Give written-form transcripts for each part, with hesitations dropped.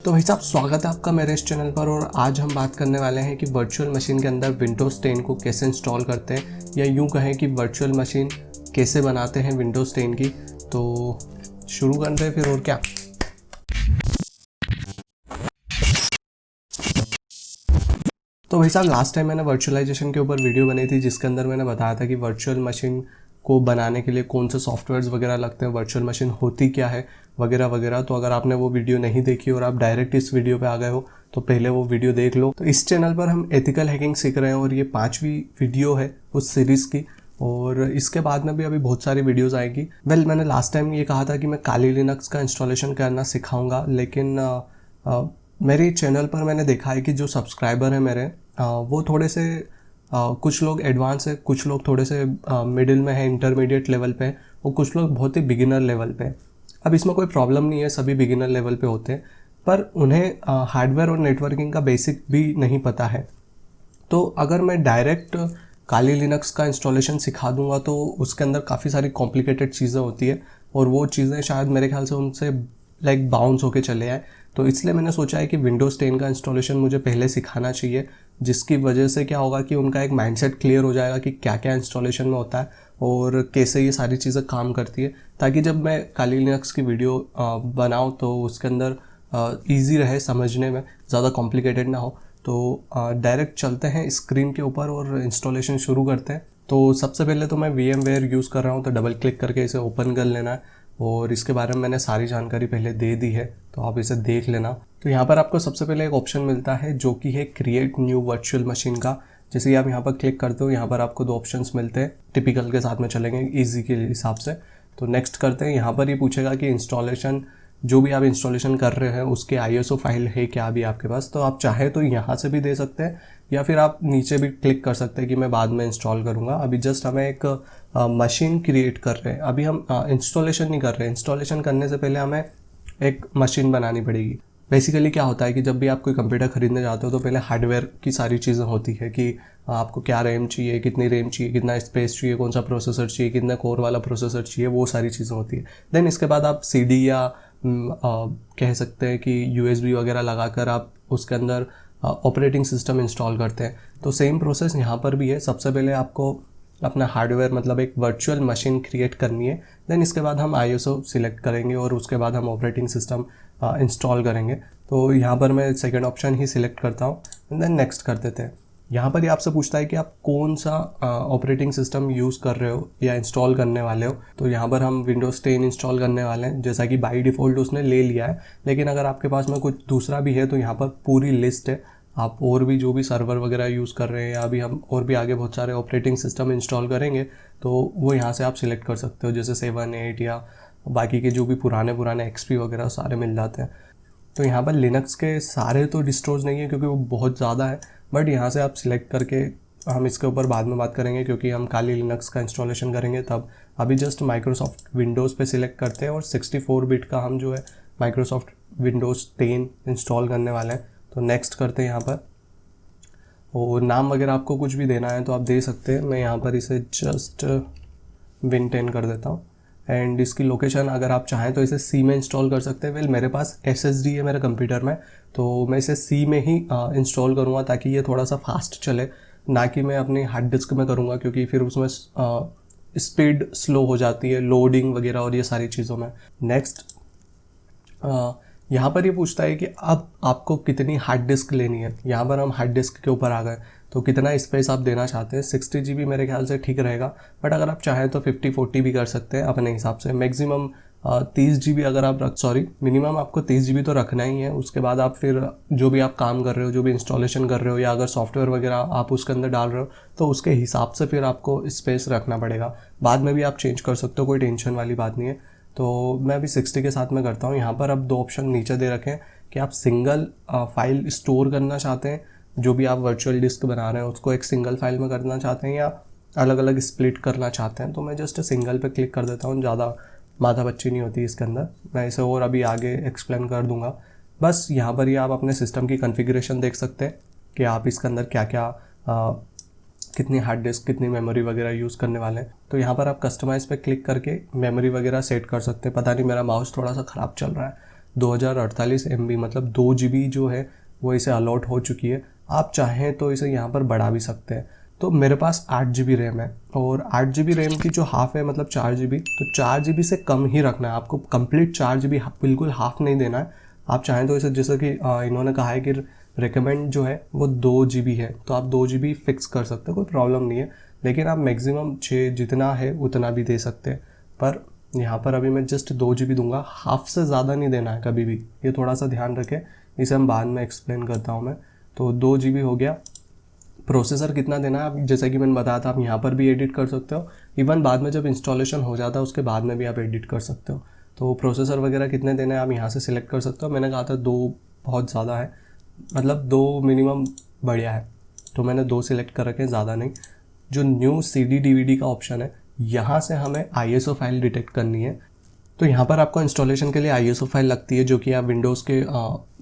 तो भाई साहब, स्वागत है आपका मेरे इस चैनल पर। और आज हम बात करने वाले हैं कि वर्चुअल मशीन के अंदर विंडोज़ 10 को कैसे इंस्टॉल करते हैं, या यूं कहें कि वर्चुअल मशीन कैसे बनाते हैं विंडोज़ 10 की। तो शुरू करते हैं फिर, और क्या। तो भाई साहब, लास्ट टाइम मैंने वर्चुअलाइजेशन के ऊपर वीडियो बनाई थी, जिसके अंदर मैंने बताया था कि वर्चुअल मशीन को बनाने के लिए कौन से सॉफ्टवेयर्स वगैरह लगते हैं, वर्चुअल मशीन होती क्या है, वगैरह वगैरह। तो अगर आपने वो वीडियो नहीं देखी और आप डायरेक्ट इस वीडियो पे आ गए हो तो पहले वो वीडियो देख लो। तो इस चैनल पर हम एथिकल हैकिंग सीख रहे हैं और ये 5वीं वीडियो है उस सीरीज़ की। और इसके बाद में भी अभी बहुत सारी वीडियोस आएगी। मैंने लास्ट टाइम ये कहा था कि मैं काली लिनक्स का इंस्टॉलेशन करना सिखाऊंगा, लेकिन मेरे चैनल पर मैंने देखा है कि जो सब्सक्राइबर है मेरे, वो थोड़े से कुछ लोग एडवांस है, कुछ लोग थोड़े से मिडिल में है, इंटरमीडिएट लेवल पे है, और कुछ लोग बहुत ही बिगिनर लेवल पे है। अब इसमें कोई प्रॉब्लम नहीं है, सभी बिगिनर लेवल पे होते हैं, पर उन्हें हार्डवेयर और नेटवर्किंग का बेसिक भी नहीं पता है। तो अगर मैं डायरेक्ट काली लिनक्स का इंस्टॉलेशन सिखा दूंगा तो उसके अंदर काफ़ी सारी कॉम्प्लिकेटेड चीज़ें होती है, और वो चीज़ें शायद मेरे ख्याल से उनसे बाउंस होके चले आए। तो इसलिए मैंने सोचा है कि विंडोज़ 10 का इंस्टॉलेशन मुझे पहले सिखाना चाहिए, जिसकी वजह से क्या होगा कि उनका एक माइंडसेट क्लियर हो जाएगा कि क्या क्या इंस्टॉलेशन में होता है और कैसे ये सारी चीज़ें काम करती है, ताकि जब मैं काली लिनक्स की वीडियो बनाऊँ तो उसके अंदर ईजी रहे समझने में, ज़्यादा कॉम्प्लिकेटेड ना हो। तो डायरेक्ट चलते हैं स्क्रीन के ऊपर और इंस्टॉलेशन शुरू करते हैं। तो सबसे पहले तो मैं VMware यूज़ कर रहा हूँ, तो डबल क्लिक करके इसे ओपन कर लेना है, और इसके बारे में मैंने सारी जानकारी पहले दे दी है, तो आप इसे देख लेना। तो यहाँ पर आपको सबसे पहले एक ऑप्शन मिलता है जो कि है क्रिएट न्यू वर्चुअल मशीन का। जैसे ही आप यहाँ पर क्लिक करते हो, यहाँ पर आपको 2 ऑप्शंस मिलते हैं, टिपिकल के साथ में चलेंगे ईजी के हिसाब से। तो नेक्स्ट करते हैं। यहाँ पर ये पूछेगा कि इंस्टॉलेशन, जो भी आप इंस्टॉलेशन कर रहे हैं उसके ISO फाइल है क्या अभी आपके पास। तो आप चाहे तो यहाँ से भी दे सकते हैं, या फिर आप नीचे भी क्लिक कर सकते हैं कि मैं बाद में इंस्टॉल करूँगा। अभी जस्ट हमें एक मशीन क्रिएट कर रहे हैं, अभी हम इंस्टॉलेशन नहीं कर रहे हैं। इंस्टॉलेशन करने से पहले हमें एक मशीन बनानी पड़ेगी। बेसिकली क्या होता है कि जब भी आप कोई कंप्यूटर खरीदने जाते हो तो पहले हार्डवेयर की सारी चीज़ें होती है कि आपको क्या रैम चाहिए, कितनी रैम चाहिए, कितना स्पेस चाहिए, कौन सा प्रोसेसर चाहिए, कितना कोर वाला प्रोसेसर चाहिए, वो सारी चीज़ें होती है। देन इसके बाद आप CD या कह सकते हैं कि USB वगैरह लगाकर आप उसके अंदर ऑपरेटिंग सिस्टम इंस्टॉल करते हैं। तो सेम प्रोसेस यहाँ पर भी है। सबसे पहले आपको अपना हार्डवेयर मतलब एक वर्चुअल मशीन क्रिएट करनी है, देन इसके बाद हम ISO सिलेक्ट करेंगे और उसके बाद हम ऑपरेटिंग सिस्टम इंस्टॉल करेंगे। तो यहाँ पर मैं सेकंड ऑप्शन ही सिलेक्ट करता हूँ, देन नेक्स्ट कर देते हैं। यहाँ पर ये आपसे पूछता है कि आप कौन सा ऑपरेटिंग सिस्टम यूज़ कर रहे हो या इंस्टॉल करने वाले हो। तो यहाँ पर हम विंडोज़ 10 इंस्टॉल करने वाले हैं, जैसा कि बाई डिफ़ॉल्ट उसने ले लिया है। लेकिन अगर आपके पास में कुछ दूसरा भी है तो यहाँ पर पूरी लिस्ट है। आप और भी जो भी सर्वर वगैरह यूज़ कर रहे हैं, या अभी हम और भी आगे बहुत सारे ऑपरेटिंग सिस्टम इंस्टॉल करेंगे, तो वो यहाँ से आप सिलेक्ट कर सकते हो, जैसे 7, 8 या बाकी के जो भी पुराने XP वगैरह सारे मिल जाते हैं। तो यहाँ पर लिनक्स के सारे तो डिस्ट्रोज नहीं है क्योंकि वो बहुत ज़्यादा है, बट यहाँ से आप सिलेक्ट करके, हम इसके ऊपर बाद में बात करेंगे क्योंकि हम काली लिनक्स का इंस्टॉलेशन करेंगे तब। अभी जस्ट माइक्रोसॉफ्ट विंडोज़ पे सिलेक्ट करते हैं और 64 बिट का हम जो है माइक्रोसॉफ्ट विंडोज़ 10 इंस्टॉल करने वाले हैं। तो नेक्स्ट करते हैं यहाँ पर, और नाम वगैरह आपको कुछ भी देना है तो आप दे सकते हैं। मैं यहाँ पर इसे जस्ट Win 10 कर देता हूँ। एंड इसकी लोकेशन अगर आप चाहें तो इसे C में इंस्टॉल कर सकते हैं। मेरे पास SSD है मेरे कंप्यूटर में, तो मैं इसे C में ही इंस्टॉल करूँगा ताकि ये थोड़ा सा फास्ट चले, ना कि मैं अपनी हार्ड डिस्क में करूँगा क्योंकि फिर उसमें स्पीड स्लो हो जाती है, लोडिंग वगैरह और ये सारी चीज़ों में। नेक्स्ट यहाँ पर ये पूछता है कि अब आपको कितनी हार्ड डिस्क लेनी है। यहाँ पर हम हार्ड डिस्क के ऊपर आ गए, तो कितना स्पेस आप देना चाहते हैं। 60 GB मेरे ख्याल से ठीक रहेगा, बट अगर आप चाहें तो 50-40 भी कर सकते हैं अपने हिसाब से। मैक्सिमम 30 GB अगर आप मिनिमम आपको 30 GB तो रखना ही है। उसके बाद आप फिर जो भी आप काम कर रहे हो, जो भी इंस्टॉलेशन कर रहे हो, या अगर सॉफ्टवेयर वगैरह आप उसके अंदर डाल रहे हो, तो उसके हिसाब से फिर आपको स्पेस रखना पड़ेगा। बाद में भी आप चेंज कर सकते हो, कोई टेंशन वाली बात नहीं है। तो मैं अभी 60 के साथ में करता हूँ। यहाँ पर अब 2 ऑप्शन नीचे दे रखे हैं कि आप सिंगल फाइल स्टोर करना चाहते हैं, जो भी आप वर्चुअल डिस्क बना रहे हैं उसको एक सिंगल फाइल में करना चाहते हैं, या अलग अलग स्प्लिट करना चाहते हैं। तो मैं जस्ट सिंगल पे क्लिक कर देता हूँ, ज़्यादा माथापच्ची नहीं होती इसके अंदर। मैं इसे और अभी आगे एक्सप्लेन कर दूँगा। बस यहाँ पर ही आप अपने सिस्टम की कॉन्फ़िगरेशन देख सकते हैं कि आप इसके अंदर क्या क्या कितनी हार्ड डिस्क, कितनी मेमोरी वगैरह यूज़ करने वाले हैं। तो यहाँ पर आप कस्टमाइज़ पे क्लिक करके मेमोरी वगैरह सेट कर सकते हैं। पता नहीं मेरा माउस थोड़ा सा ख़राब चल रहा है, 2048 MB मतलब 2 GB जो है वो इसे अलॉट हो चुकी है। आप चाहें तो इसे यहाँ पर बढ़ा भी सकते हैं। तो मेरे पास 8 GB रैम है और 8 GB रैम की जो हाफ है मतलब 4 GB, तो 4 GB से कम ही रखना है आपको, कंप्लीट 4 GB बिल्कुल हाफ नहीं देना है। आप चाहें तो इसे जैसे कि इन्होंने कहा है कि रिकमेंड जो है वो 2 GB है, तो आप 2 GB फिक्स कर सकते हो, कोई प्रॉब्लम नहीं है। लेकिन आप मैक्सिमम 6 जितना है उतना भी दे सकते हैं, पर यहाँ पर अभी मैं जस्ट 2 GB दूंगा, हाफ से ज़्यादा नहीं देना है कभी भी, ये थोड़ा सा ध्यान रखें। इसे हम बाद में एक्सप्लेन करता हूँ मैं। तो 2 GB हो गया। प्रोसेसर कितना देना है आप, जैसा कि मैंने बताया था, आप यहाँ पर भी एडिट कर सकते हो, इवन बाद में जब इंस्टॉलेशन हो जाता है उसके बाद में भी आप एडिट कर सकते हो। तो प्रोसेसर वगैरह कितने देना है आप यहाँ से सिलेक्ट कर सकते हो। मैंने कहा था 2 बहुत ज़्यादा है, मतलब 2 मिनिमम बढ़िया है, तो मैंने 2 सिलेक्ट कर रखे हैं, ज़्यादा नहीं। जो न्यू CD DVD का ऑप्शन है, यहाँ से हमें ISO फाइल डिटेक्ट करनी है। तो यहाँ पर आपको इंस्टॉलेशन के लिए ISO फाइल लगती है, जो कि आप विंडोज़ के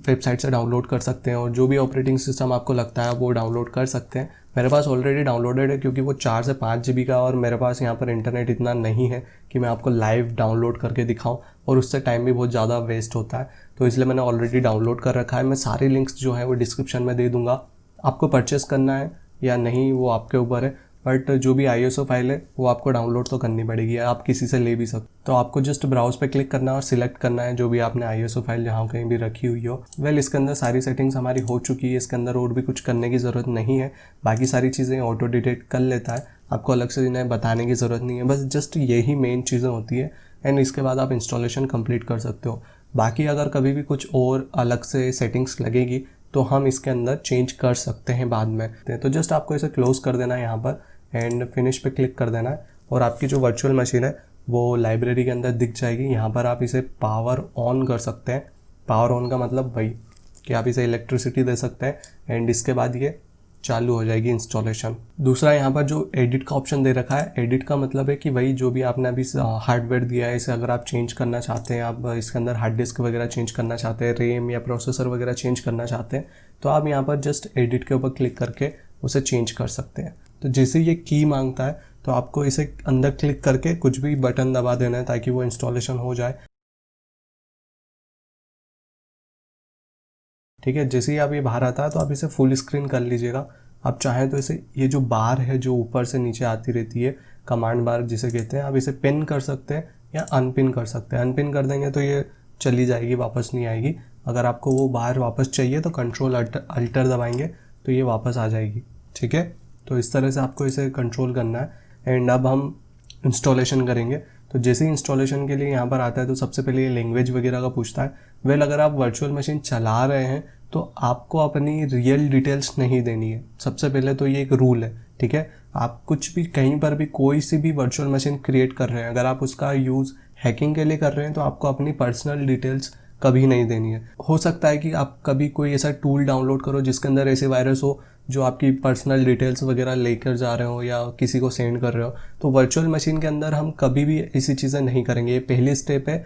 वेबसाइट से डाउनलोड कर सकते हैं, और जो भी ऑपरेटिंग सिस्टम आपको लगता है वो डाउनलोड कर सकते हैं। मेरे पास ऑलरेडी डाउनलोडेड है क्योंकि वो 4 से 5 GB का, और मेरे पास यहाँ पर इंटरनेट इतना नहीं है कि मैं आपको लाइव डाउनलोड करके दिखाऊँ, और उससे टाइम भी बहुत ज़्यादा वेस्ट होता है, तो इसलिए मैंने ऑलरेडी डाउनलोड कर रखा है। मैं सारे लिंक्स जो है वो डिस्क्रिप्शन में दे दूँगा। आपको परचेस करना है या नहीं वो आपके ऊपर है, बट जो भी ISO फाइल है वो आपको डाउनलोड तो करनी पड़ेगी, आप किसी से ले भी सकते। तो आपको जस्ट ब्राउज पे क्लिक करना है और सिलेक्ट करना है जो भी आपने ISO फाइल जहाँ कहीं भी रखी हुई हो। इसके अंदर सारी सेटिंग्स हमारी हो चुकी है, इसके अंदर और भी कुछ करने की ज़रूरत नहीं है, बाकी सारी चीज़ें ऑटो डिटेक्ट कर लेता है, आपको अलग से इन्हें बताने की ज़रूरत नहीं है, बस जस्ट यही मेन चीज़ें होती है। एंड इसके बाद आप इंस्टॉलेशन कंप्लीट कर सकते हो। बाकी अगर कभी भी कुछ और अलग से सेटिंग्स लगेगी तो हम इसके अंदर चेंज कर सकते हैं बाद में। तो जस्ट आपको इसे क्लोज कर देना है यहाँ पर एंड फिनिश पे क्लिक कर देना है, और आपकी जो वर्चुअल मशीन है वो लाइब्रेरी के अंदर दिख जाएगी। यहाँ पर आप इसे पावर ऑन कर सकते हैं। पावर ऑन का मतलब वही कि आप इसे इलेक्ट्रिसिटी दे सकते हैं, एंड इसके बाद ये चालू हो जाएगी इंस्टॉलेशन। दूसरा यहाँ पर जो एडिट का ऑप्शन दे रखा है, एडिट का मतलब है कि वही जो भी आपने अभी हार्डवेयर दिया है इसे अगर आप चेंज करना चाहते हैं, आप इसके अंदर हार्ड डिस्क वगैरह चेंज करना चाहते हैं, रैम या प्रोसेसर वगैरह चेंज करना चाहते हैं, तो आप यहाँ पर जस्ट एडिट के ऊपर क्लिक करके उसे चेंज कर सकते हैं। तो जैसे ये की मांगता है तो आपको इसे अंदर क्लिक करके कुछ भी बटन दबा देना है ताकि वो इंस्टॉलेशन हो जाए। ठीक है, जैसे ही आप ये बाहर आता है तो आप इसे फुल स्क्रीन कर लीजिएगा। आप चाहें तो इसे ये जो बार है जो ऊपर से नीचे आती रहती है, कमांड बार जिसे कहते हैं, आप इसे पिन कर सकते हैं या अनपिन कर सकते हैं। अनपिन कर देंगे तो ये चली जाएगी, वापस नहीं आएगी। अगर आपको वो बार वापस चाहिए तो कंट्रोल अल्टर दबाएंगे तो ये वापस आ जाएगी। ठीक है, तो इस तरह से आपको इसे कंट्रोल करना है। एंड अब हम इंस्टॉलेशन करेंगे। तो जैसे ही इंस्टॉलेशन के लिए यहाँ पर आता है तो सबसे पहले ये लैंग्वेज वगैरह का पूछता है। अगर आप वर्चुअल मशीन चला रहे हैं तो आपको अपनी रियल डिटेल्स नहीं देनी है। सबसे पहले तो ये एक रूल है, ठीक है। आप कुछ भी कहीं पर भी कोई सी भी वर्चुअल मशीन क्रिएट कर रहे हैं, अगर आप उसका यूज़ हैकिंग के लिए कर रहे हैं तो आपको अपनी पर्सनल डिटेल्स कभी नहीं देनी है। हो सकता है कि आप कभी कोई ऐसा टूल डाउनलोड करो जिसके अंदर ऐसे वायरस हो जो आपकी पर्सनल डिटेल्स वगैरह लेकर जा रहे हो या किसी को सेंड कर रहे हो, तो वर्चुअल मशीन के अंदर हम कभी भी ऐसी चीज़ें नहीं करेंगे। ये पहली स्टेप है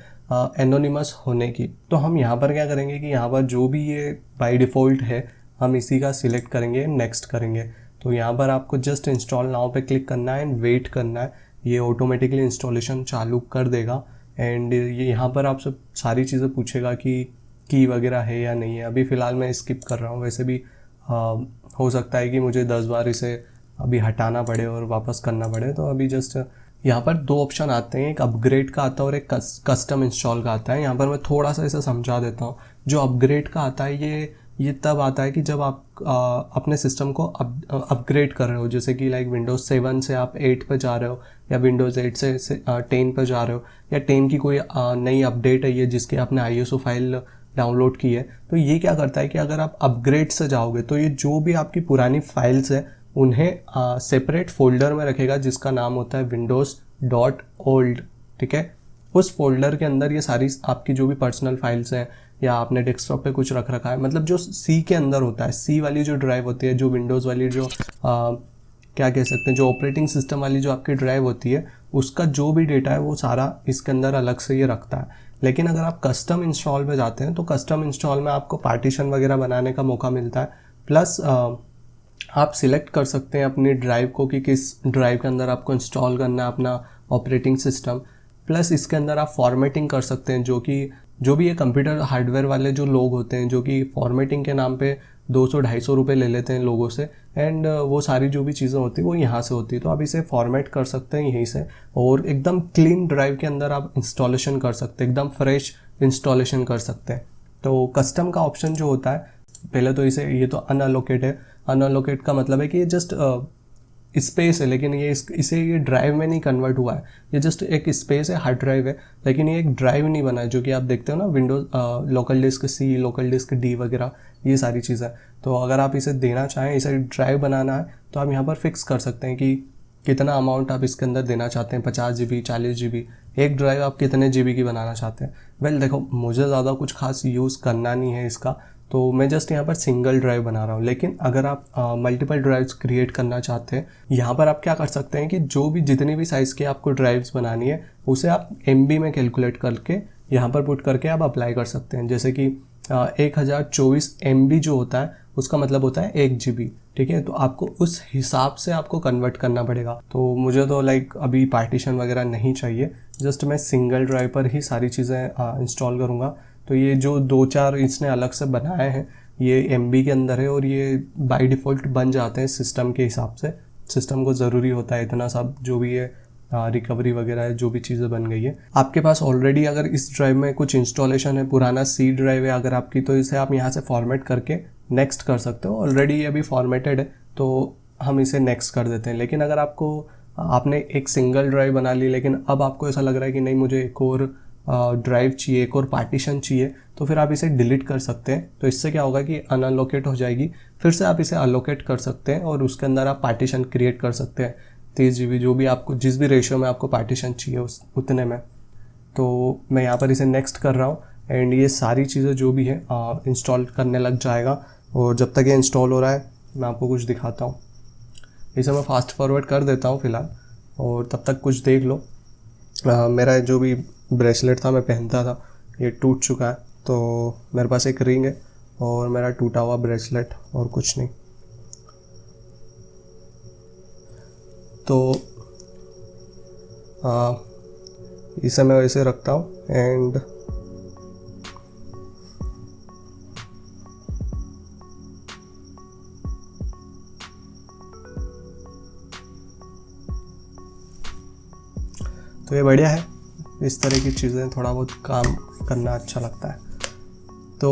एनोनिमस होने की। तो हम यहाँ पर क्या करेंगे कि यहाँ पर जो भी ये बाय डिफ़ॉल्ट है हम इसी का सिलेक्ट करेंगे, नेक्स्ट करेंगे। तो यहाँ पर आपको जस्ट इंस्टॉल नाउ पे क्लिक करना है एंड वेट करना है, ये ऑटोमेटिकली इंस्टॉलेशन चालू कर देगा। एंड ये यहाँ पर आपसे सारी चीज़ें पूछेगा कि की वगैरह है या नहीं है। अभी फ़िलहाल मैं स्किप कर रहा हूँ, वैसे भी हो सकता है कि मुझे 10 बार इसे अभी हटाना पड़े और वापस करना पड़े। तो अभी जस्ट यहाँ पर 2 ऑप्शन आते हैं, एक अपग्रेड का आता है और एक कस्टम इंस्टॉल का आता है। यहाँ पर मैं थोड़ा सा इसे समझा देता हूँ। जो अपग्रेड का आता है ये तब आता है कि जब आप अपने सिस्टम को अपग्रेड कर रहे हो, जैसे कि लाइक विंडोज़ 7 से आप 8 पे जा रहे हो, या विंडोज़ 8 से 10 पे जा रहे हो, या 10 की कोई नई अपडेट है ये जिसकी आपने ISO फाइल डाउनलोड की है। तो ये क्या करता है कि अगर आप अपग्रेड से जाओगे तो ये जो भी आपकी पुरानी फाइल्स है उन्हें सेपरेट फोल्डर में रखेगा जिसका नाम होता है windows.old। ठीक है, उस फोल्डर के अंदर ये सारी आपकी जो भी पर्सनल फाइल्स हैं या आपने डेस्कटॉप पे कुछ रख रखा है, मतलब जो सी के अंदर होता है, सी वाली जो ड्राइव होती है, जो विंडोज़ वाली जो क्या कह सकते हैं, जो ऑपरेटिंग सिस्टम वाली जो आपकी ड्राइव होती है, उसका जो भी डेटा है वो सारा इसके अंदर अलग से ये रखता है। लेकिन अगर आप कस्टम इंस्टॉल पे जाते हैं तो कस्टम इंस्टॉल में आपको पार्टीशन वगैरह बनाने का मौका मिलता है, प्लस आप सिलेक्ट कर सकते हैं अपनी ड्राइव को कि किस ड्राइव के अंदर आपको इंस्टॉल करना है अपना ऑपरेटिंग सिस्टम। प्लस इसके अंदर आप फॉर्मेटिंग कर सकते हैं, जो कि जो भी ये कंप्यूटर हार्डवेयर वाले जो लोग होते हैं जो कि फॉर्मेटिंग के नाम पे 200-250 रुपये ले लेते हैं लोगों से, एंड वो सारी जो भी चीज़ें होती है वो यहाँ से होती है। तो आप इसे फॉर्मेट कर सकते हैं यहीं से, और एकदम क्लीन ड्राइव के अंदर आप इंस्टॉलेशन कर सकते हैं, एकदम फ्रेश इंस्टॉलेशन कर सकते हैं। तो कस्टम का ऑप्शन जो होता है, पहले तो इसे, ये तो अनअलोकेट है। अनअलोकेट का मतलब है कि ये जस्ट स्पेस है, लेकिन ये ड्राइव में नहीं कन्वर्ट हुआ है, ये जस्ट एक स्पेस है, हार्ड ड्राइव है, लेकिन ये एक ड्राइव नहीं बना है, जो कि आप देखते हो ना Windows local disk C, local disk D वगैरह, ये सारी चीज़ें। तो अगर आप इसे देना चाहें, इसे ड्राइव बनाना है, तो आप यहाँ पर फिक्स कर सकते हैं कि कितना अमाउंट आप इसके अंदर देना चाहते हैं, 50 GB, 40 GB, एक ड्राइव आप कितने GB की बनाना चाहते हैं। वेल देखो, मुझे ज़्यादा कुछ खास यूज़ करना नहीं है इसका, तो मैं जस्ट यहाँ पर सिंगल ड्राइव बना रहा हूँ। लेकिन अगर आप मल्टीपल ड्राइव्स क्रिएट करना चाहते हैं, यहाँ पर आप क्या कर सकते हैं कि जो भी जितनी भी साइज़ की आपको ड्राइव्स बनानी है, उसे आप MB में कैलकुलेट करके यहाँ पर पुट करके आप अप्लाई कर सकते हैं। जैसे कि 1024 MB जो होता है, उसका मतलब होता है 1 GB, ठीक है। तो आपको उस हिसाब से आपको कन्वर्ट करना पड़ेगा। तो मुझे तो लाइक अभी पार्टीशन वगैरह नहीं चाहिए, जस्ट मैं सिंगल ड्राइव पर ही सारी चीज़ें इंस्टॉल करूँगा। तो ये जो 2-4 इसने अलग से बनाए हैं, ये MB के अंदर है, और ये बाय डिफ़ॉल्ट बन जाते हैं सिस्टम के हिसाब से। सिस्टम को ज़रूरी होता है इतना सब, जो भी ये रिकवरी वगैरह है, जो भी चीज़ें बन गई है। आपके पास ऑलरेडी अगर इस ड्राइव में कुछ इंस्टॉलेशन है, पुराना C ड्राइव है अगर आपकी, तो इसे आप यहाँ से फॉर्मेट करके नेक्स्ट कर सकते हो। ऑलरेडी ये अभी फॉर्मेटेड है, तो हम इसे नेक्स्ट कर देते हैं। लेकिन अगर आपने एक सिंगल ड्राइव बना ली, लेकिन अब आपको ऐसा लग रहा है कि नहीं, मुझे एक और ड्राइव चाहिए, एक और पार्टीशन चाहिए, तो फिर आप इसे डिलीट कर सकते हैं। तो इससे क्या होगा कि अनअलोकेट हो जाएगी, फिर से आप इसे अलोकेट कर सकते हैं, और उसके अंदर आप पार्टीशन क्रिएट कर सकते हैं 30 GB, जो भी आपको, जिस भी रेशियो में आपको पार्टीशन चाहिए उतने में। तो मैं यहाँ पर इसे नेक्स्ट कर रहा हूँ, एंड ये सारी चीज़ें जो भी है इंस्टॉल करने लग जाएगा। और जब तक ये इंस्टॉल हो रहा है, मैं आपको कुछ दिखाता हूँ। इसे मैं फास्ट फॉरवर्ड कर देता हूँ फ़िलहाल, और तब तक कुछ देख लो। मेरा जो भी ब्रेसलेट था मैं पहनता था, ये टूट चुका है। तो मेरे पास एक रिंग है और मेरा टूटा हुआ ब्रेसलेट, और कुछ नहीं। तो इसे मैं वैसे रखता हूँ, एंड तो ये बढ़िया है। इस तरह की चीज़ें थोड़ा बहुत काम करना अच्छा लगता है। तो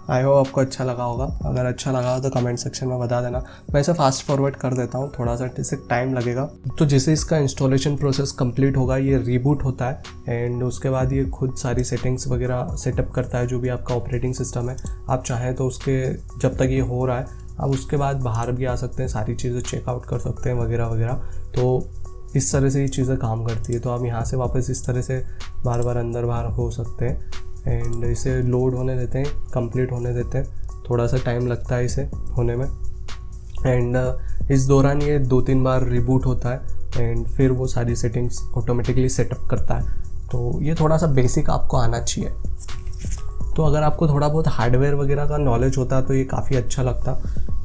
आई होप आपको अच्छा लगा होगा। अगर अच्छा लगा तो कमेंट सेक्शन में बता देना। मैं इसे फास्ट फॉरवर्ड कर देता हूँ, थोड़ा सा इसे टाइम लगेगा। तो जैसे इसका इंस्टॉलेशन प्रोसेस कंप्लीट होगा, ये रीबूट होता है, एंड उसके बाद ये खुद सारी सेटिंग्स वगैरह सेटअप करता है, जो भी आपका ऑपरेटिंग सिस्टम है। आप चाहें तो उसके, जब तक ये हो रहा है, आप उसके बाद बाहर भी आ सकते हैं, सारी चीज़ें चेकआउट कर सकते हैं वगैरह वगैरह। तो इस तरह से ये चीज़ें काम करती है। तो आप यहाँ से वापस इस तरह से बार बार अंदर बाहर हो सकते हैं, एंड इसे लोड होने देते हैं, कंप्लीट होने देते हैं। थोड़ा सा टाइम लगता है इसे होने में, एंड इस दौरान ये 2-3 बार रिबूट होता है, एंड फिर वो सारी सेटिंग्स ऑटोमेटिकली सेटअप करता है। तो ये थोड़ा सा बेसिक आपको आना चाहिए। तो अगर आपको थोड़ा बहुत हार्डवेयर वगैरह का नॉलेज होता तो ये काफ़ी अच्छा लगता,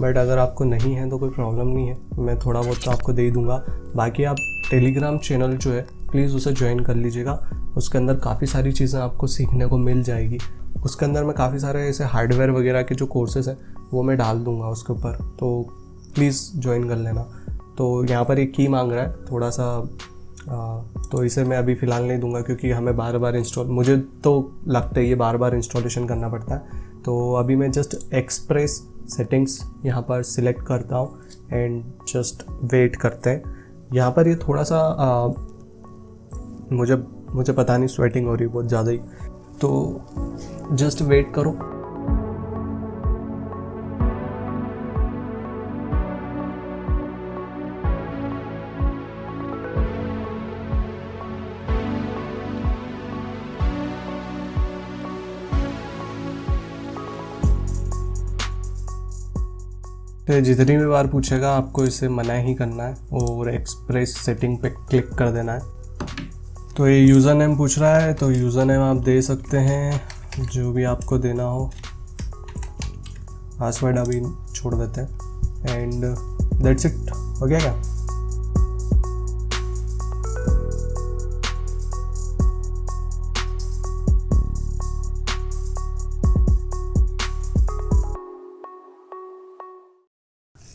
बट अगर आपको नहीं है तो कोई प्रॉब्लम नहीं है, मैं थोड़ा बहुत तो आपको दे ही दूँगा। बाकी आप टेलीग्राम चैनल जो है, प्लीज़ उसे ज्वाइन कर लीजिएगा। उसके अंदर काफ़ी सारी चीज़ें आपको सीखने को मिल जाएगी। उसके अंदर मैं काफ़ी सारे ऐसे हार्डवेयर वगैरह के जो कोर्सेज़ हैं वो मैं डाल दूँगा उसके ऊपर, तो प्लीज़ ज्वाइन कर लेना। तो यहाँ पर एक की मांग रहा है थोड़ा सा, तो इसे मैं अभी फ़िलहाल नहीं दूंगा, क्योंकि हमें बार बार मुझे तो लगता है ये बार बार इंस्टॉलेशन करना पड़ता है। तो अभी मैं जस्ट एक्सप्रेस सेटिंग्स यहाँ पर सिलेक्ट करता हूँ, एंड जस्ट वेट करते हैं। यहाँ पर ये थोड़ा सा मुझे पता नहीं, स्वेटिंग हो रही है बहुत ज़्यादा ही, तो जस्ट वेट करो। तो जितनी भी बार पूछेगा आपको इसे मना ही करना है और एक्सप्रेस सेटिंग पे क्लिक कर देना है। तो ये यूज़र नेम पूछ रहा है, तो यूज़र नेम आप दे सकते हैं जो भी आपको देना हो। पासवर्ड अभी छोड़ देते हैं, एंड दैट्स इट। हो गया क्या?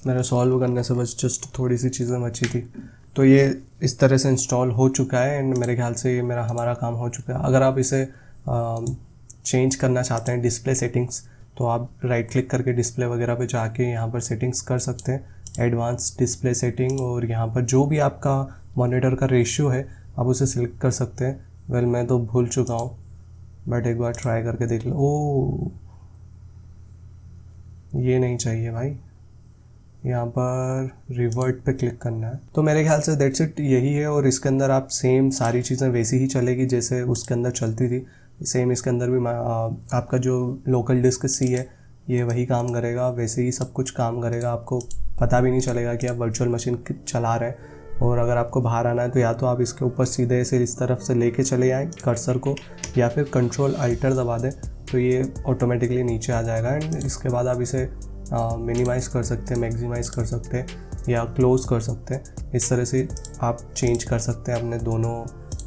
मेरा सॉल्व करने से बस जस्ट थोड़ी सी चीज़ें बची थी। तो ये इस तरह से इंस्टॉल हो चुका है एंड मेरे ख्याल से ये हमारा काम हो चुका है। अगर आप इसे चेंज करना चाहते हैं डिस्प्ले सेटिंग्स, तो आप राइट क्लिक करके डिस्प्ले वगैरह पे जाके यहाँ पर सेटिंग्स कर सकते हैं, एडवांस डिस्प्ले सेटिंग, और यहाँ पर जो भी आपका मॉनिटर का रेशियो है आप उसे सिलेक्ट कर सकते हैं। वेल मैं तो भूल चुका हूँ, बट एक बार ट्राई करके देख लो। ओ, ये नहीं चाहिए भाई, यहाँ पर रिवर्ट पे क्लिक करना है। तो मेरे ख्याल से दैट्स इट, यही है। और इसके अंदर आप सेम सारी चीज़ें वैसी ही चलेगी जैसे उसके अंदर चलती थी, सेम इसके अंदर भी आपका जो लोकल डिस्क सी है ये वही काम करेगा, वैसे ही सब कुछ काम करेगा। आपको पता भी नहीं चलेगा कि आप वर्चुअल मशीन चला रहे हैं। और अगर आपको बाहर आना है तो या तो आप इसके ऊपर सीधे से इस तरफ से लेके चले जाएँ कर्सर को, या फिर कंट्रोल अल्टर दबा दें तो ये ऑटोमेटिकली नीचे आ जाएगा। एंड इसके बाद आप इसे मिनिमाइज़ कर सकते हैं, मैक्सिमाइज़ कर सकते हैं, या क्लोज़ कर सकते हैं। इस तरह से आप चेंज कर सकते हैं अपने दोनों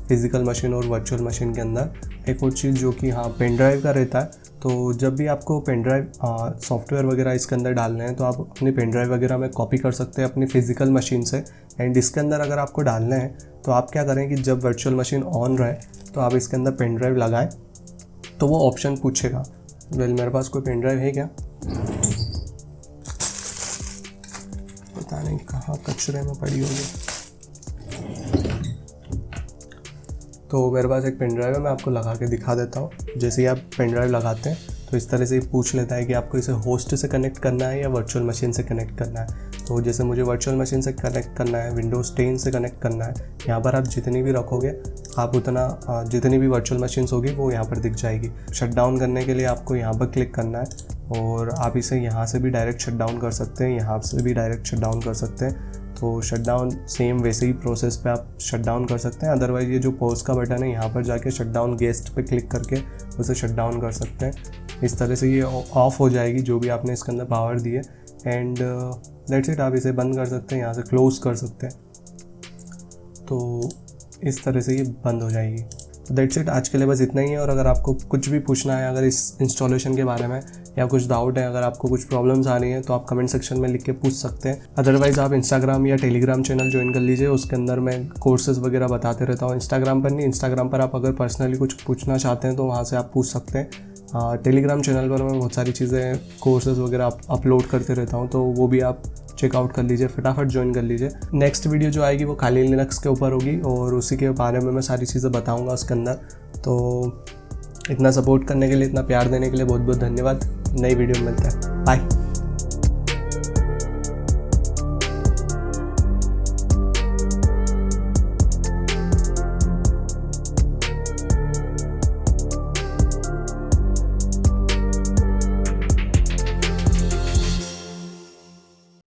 फिज़िकल मशीन और वर्चुअल मशीन के अंदर। एक और चीज़ जो कि पेन ड्राइव का रहता है, तो जब भी आपको पेन ड्राइव सॉफ्टवेयर वगैरह इसके अंदर डालने हैं तो आप अपनी पेन ड्राइव वगैरह में कॉपी कर सकते हैं अपनी फ़िज़िकल मशीन से। एंड इसके अंदर अगर आपको डालने हैं तो आप क्या करें कि जब वर्चुअल मशीन ऑन रहे तो आप इसके अंदर पेन ड्राइव लगाएं, तो वो ऑप्शन पूछेगा। वेल मेरे पास कोई पेन ड्राइव है क्या, पता नहीं कहाँ कचरे में पड़ी होगी। तो मेरे पास एक पेन ड्राइव है, मैं आपको लगा के दिखा देता हूँ। जैसे ही आप पेन ड्राइव लगाते हैं तो इस तरह से पूछ लेता है कि आपको इसे होस्ट से कनेक्ट करना है या वर्चुअल मशीन से कनेक्ट करना है। तो जैसे मुझे वर्चुअल मशीन से कनेक्ट करना है, विंडोज़ 10 से कनेक्ट करना है। यहाँ पर आप जितनी भी रखोगे आप उतना जितनी भी वर्चुअल मशीन्स होगी वो यहाँ पर दिख जाएगी। शट डाउन करने के लिए आपको यहाँ पर क्लिक करना है, और आप इसे यहाँ से भी डायरेक्ट शट डाउन कर सकते हैं, यहाँ से भी डायरेक्ट शट डाउन कर सकते हैं। तो शट डाउन सेम वैसे ही प्रोसेस पे आप शट डाउन कर सकते हैं। अदरवाइज़ ये जो पॉज का बटन है यहाँ पर जाके शट डाउन गेस्ट पे क्लिक करके उसे शट डाउन कर सकते हैं। इस तरह से ये ऑफ हो जाएगी जो भी आपने इसके अंदर पावर दी है। एंड दैट्स इट, आप इसे बंद कर सकते हैं, यहाँ से क्लोज़ कर सकते हैं। तो इस तरह से ये बंद हो जाएगी। तो दैट्स इट, आज के लिए बस इतना ही है। और अगर आपको कुछ भी पूछना है अगर इस इंस्टॉलेशन के बारे में, या कुछ डाउट है, अगर आपको कुछ प्रॉब्लम्स आ रही हैं तो आप कमेंट सेक्शन में लिख के पूछ सकते हैं। अदरवाइज़ आप इंस्टाग्राम या टेलीग्राम चैनल ज्वाइन कर लीजिए, उसके अंदर मैं कोर्सेज़ वगैरह बताते रहता हूँ। इंस्टाग्राम पर नहीं, इंस्टाग्राम पर आप अगर पर्सनली कुछ पूछना चाहते हैं तो वहाँ से आप पूछ सकते हैं। टेलीग्राम चैनल पर मैं बहुत सारी चीज़ें कोर्सेज़ वगैरह अपलोड करते रहता हूँ, तो वो भी आप चेकआउट कर लीजिए, फटाफट ज्वाइन कर लीजिए। नेक्स्ट वीडियो जो आएगी वो खाली लिनक्स के ऊपर होगी, और उसी के बारे में मैं सारी चीज़ें बताऊँगा उसके अंदर। तो इतना सपोर्ट करने के लिए, इतना प्यार देने के लिए बहुत बहुत धन्यवाद। नई वीडियो में मिलते हैं, बाय।